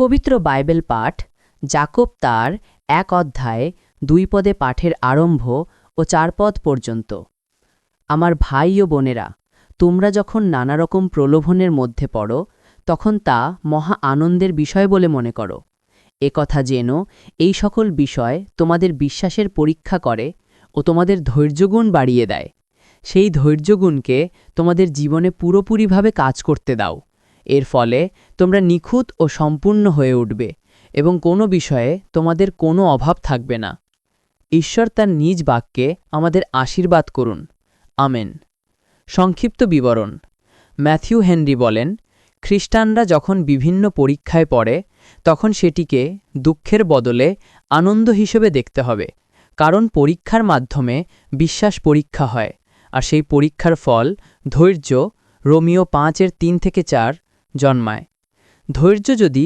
পবিত্র বাইবেল পাঠ যাকোব তার ১ অধ্যায় ২ পদে পাঠের আরম্ভ ও ৪ পদ পর্যন্ত। আমার ভাই ও বোনেরা, তোমরা যখন নানারকম প্রলোভনের মধ্যে পড়ো, তখন তা মহা আনন্দের বিষয় বলে মনে করো। একথা জেনো, এই সকল বিষয় তোমাদের বিশ্বাসের পরীক্ষা করে ও তোমাদের ধৈর্যগুণ বাড়িয়ে দেয়। সেই ধৈর্যগুণকে তোমাদের জীবনে পুরোপুরিভাবে কাজ করতে দাও। এর ফলে তোমরা নিখুঁত ও সম্পূর্ণ হয়ে উঠবে এবং কোনো বিষয়ে তোমাদের কোনো অভাব থাকবে না। ঈশ্বর তার নিজ বাক্যে আমাদের আশীর্বাদ করুন। আমেন। সংক্ষিপ্ত বিবরণ। ম্যাথিউ হেনরি বলেন, খ্রিস্টানরা যখন বিভিন্ন পরীক্ষায় পড়ে, তখন সেটিকে দুঃখের বদলে আনন্দ হিসেবে দেখতে হবে, কারণ পরীক্ষার মাধ্যমে বিশ্বাস পরীক্ষা হয়, আর সেই পরীক্ষার ফল ধৈর্য, রোমিও ৫-৩-৪ জন্মায়। ধৈর্য যদি